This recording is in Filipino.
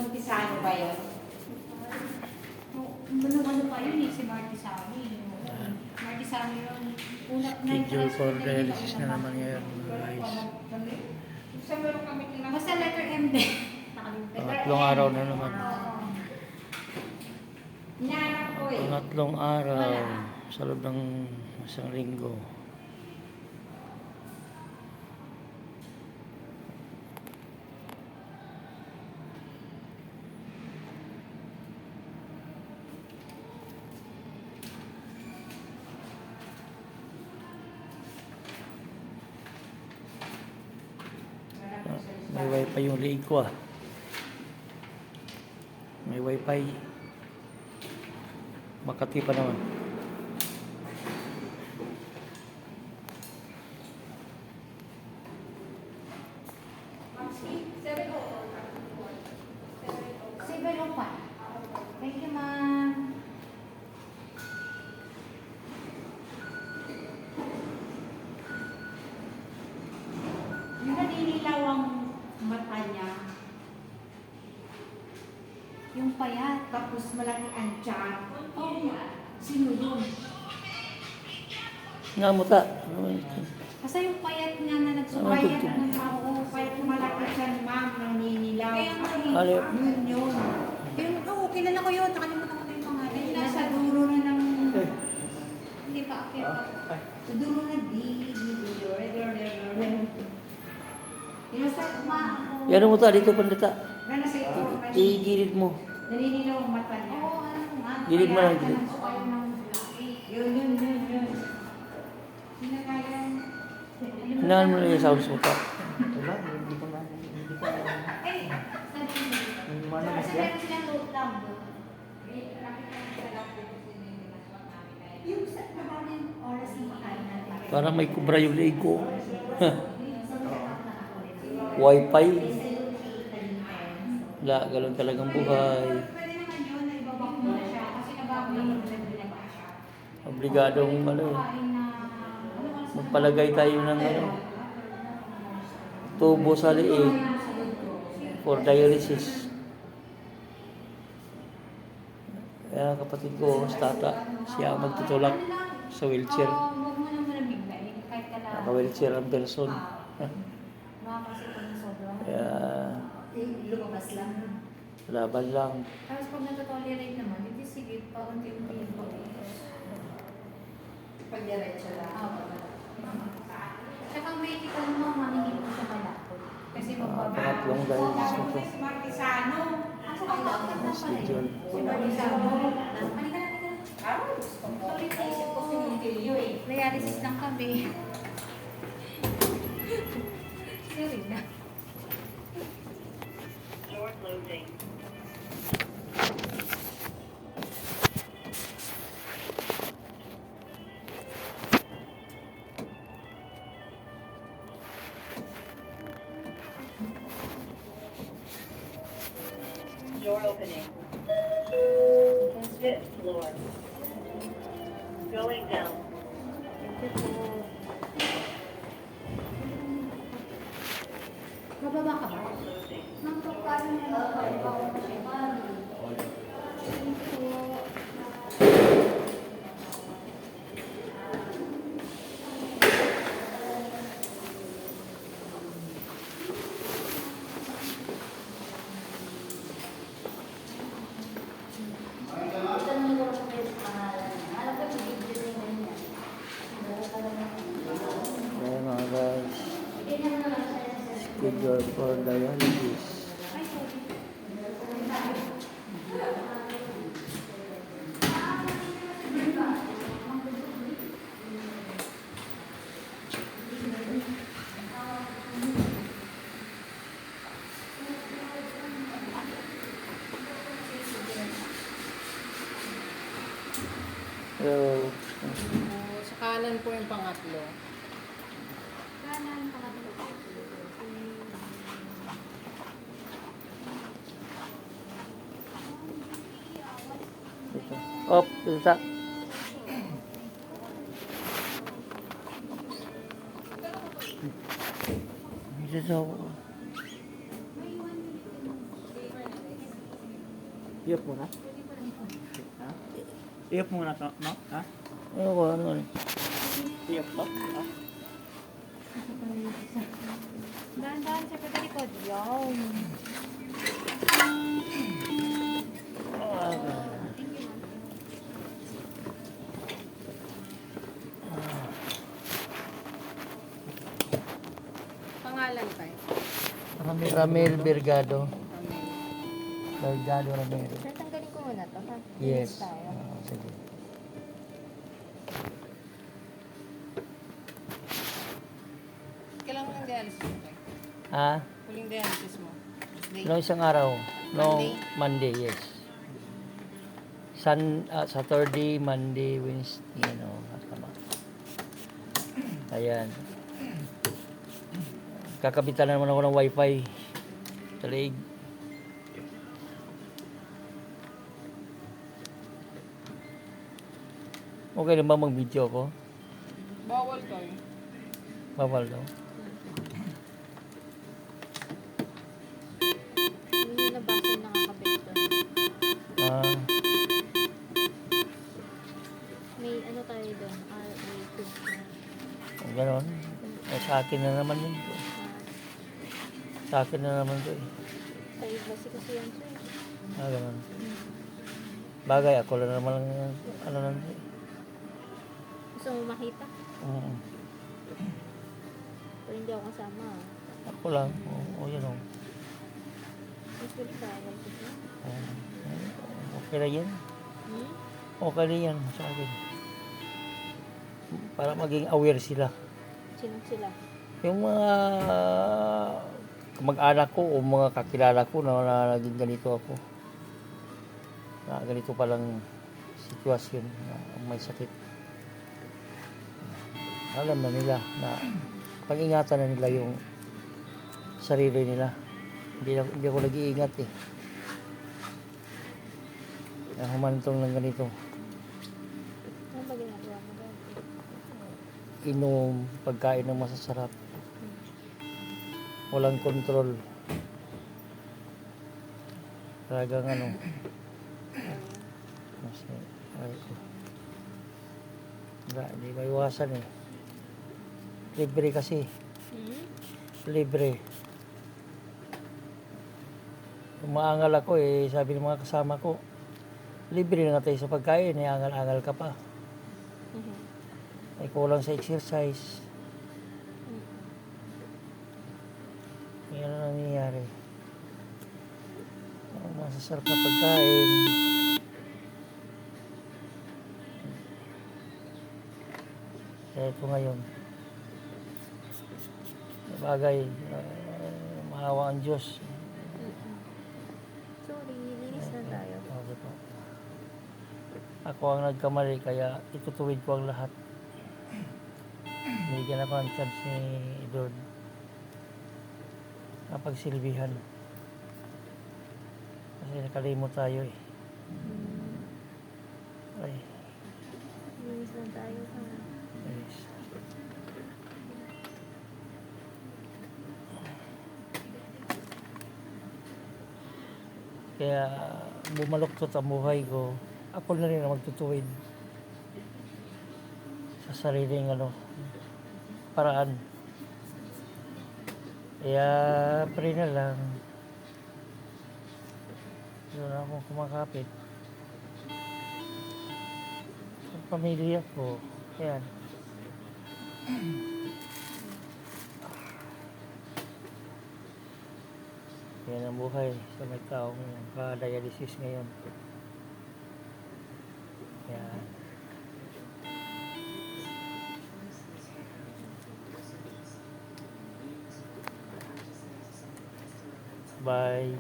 Montesano ba yun? Ano pa yun eh, si Martisano. Martisano yun. Schedule for dialysis na naman ngayon, guys. Isa meron kami tinang... Basta letter M din. Pangatlong araw na naman. Inaanap ko eh. Pangatlong araw sa loob ng isang linggo. May wifi yung liig ko ah. May wifi. Makati pa naman. Thank you, ma'am. Yung naninilaw ang mata niya. Yung payat. Tapos malaki ang tiyan. Oh, Sino yun? Nga mo ta. kasi yung payat niya na Ano nagsubayat tugtog? ng ako. Kahit malaki siya ni ma'am, naninilaw. Kaya nga eh. Ano? Yun yun. Yung, kilala ko yun. Nakalimutan ko na yung pangalan. Yung nasa dulo na ng... Hindi pa akit pa. Sa dulo na di. Yung nasa Yan mo ta, dito pandita. na nasa ito. Igilid mo. Naninilaw ang mata niya. Oo, ano nga. Gilid mo lang, Kaya gilid. ako kayo ng laki. Yun. Sinakayang... Hinahan mo na yung sounds mo pa. Wala, hindi ko na. Ay, sabi ko. Yung mana Kasi mas yan. meron silang load lamp. Yung sa maraming oras yung makain natin. Parang may kubra yung liig ko. Wifi. Wala, galon talagang buhay. Pwede naman yun na ibabak mo na siya kasi nabago yung nagbilaga siya. Obligadong magpalagay tayo ng tubo sa liig for dialysis. Kaya kapatid ko, sa tata, siya ang magtutulak sa wheelchair. Huwag mo naman nabigay. Kahit ka lang. Naka-wheelchair ang person. Makakasip ko ng sobrang. Kaya Lumabas lang. laban lang. Tapos pag nag-tolerate naman, hindi sige, paunti-unti po. Pag-diretso lang. Tsaka may kita naman mamingin ko sa malapot. Kasi Pangatlong dialysis ko to. Si Martisano. Ako ang bakit na pala Schedule. Si Martisano. Halika na. Sorry po. Naisip ko si Montilio eh. Dialysis lang kami. Sorry na. Door closing. Door opening. Fifth floor. Going down. Bababa ka ba? Closing. Nang pagkano niya na pagbawa ko siya. Kaya mga guys, schedule for dialysis. Hello. Sa kanan po yung pangatlo. Kanan, pangatlo. Ito. Op, ito ta. Ito sa Iyop muna. Ha? Iyop muna to, no? Ha? Ano ko, ano? Iyop to? Ha? Dahan-dahan siya sa likod. Yan. Pangalan tayo. Ramil Bergado. Bergado Ramil. Sir, tanggalin ko muna to, ha? Yes. Linis tayo. Sige. Kailan mo ng dialysis mo tayo? Ha? Huling dialysis mo? Tuesday? No, isang araw. No, Monday, yes. Saturday, Monday, Wednesday, ano, tama. Ayan. Kakabitan na naman ako ng wifi. Talig. Okay lang ba mag-video ko? Bawal tayo. Bawal daw. Hindi na basa yung nakakabit to. Ah, May ano tayo doon? RA2. gano'n. Sa akin na naman yun. Sa akin na naman to eh. Privacy kasi yan, sir. Gano'n. Bagay, ako lang naman lang, ano lang. Gusto mo makita? Mm. Pero hindi ako kasama. Ako lang. Oo, yun o. Mas good travel ko siya. Okay na yan. Hmm? Okay na yan sa akin. Para maging aware sila. Sino sila? Yung mga kamag-anak ko o mga kakilala ko na naging ganito ako. Na ganito palang sitwasyon na may sakit. Alam na nila na pag-ingatan na nila yung sarili nila. Hindi ako nag-iingat eh. Kaya humantong lang ganito. Ano ba ginagawa mo doon? Inom, pagkain ng masasarap. Walang kontrol. Talagang ano. Kasi, ay ko. Hindi maiwasan eh. Libre kasi. Hmm? Libre. Umaangal ako eh, sabi ng mga kasama ko, libre na nga tayo sa pagkain, angal-angal ka pa. Ay kulang sa exercise. Yan ang nangyayari. Ang masasarap na pagkain. Kaya ito ngayon. Bagay, maawa ang Diyos. Sorry, linis na tayo. Okay po. Ako ang nagkamali, kaya itutuwid ko ang lahat. Bigyan ako ng chance ni Lord na pagsilbihan. Kasi nakalimot tayo eh. Ay, Linis na tayo, ha? yes. Kaya bumaluktot ang buhay ko. Ako na rin ang magtutuwid sa sariling paraan. Kaya pray na lang. Doon ako kumakapit. Ang pamilya ko. Ayan. Yan ang buhay sa may taong ka-dialysis ngayon. Yan. Bye.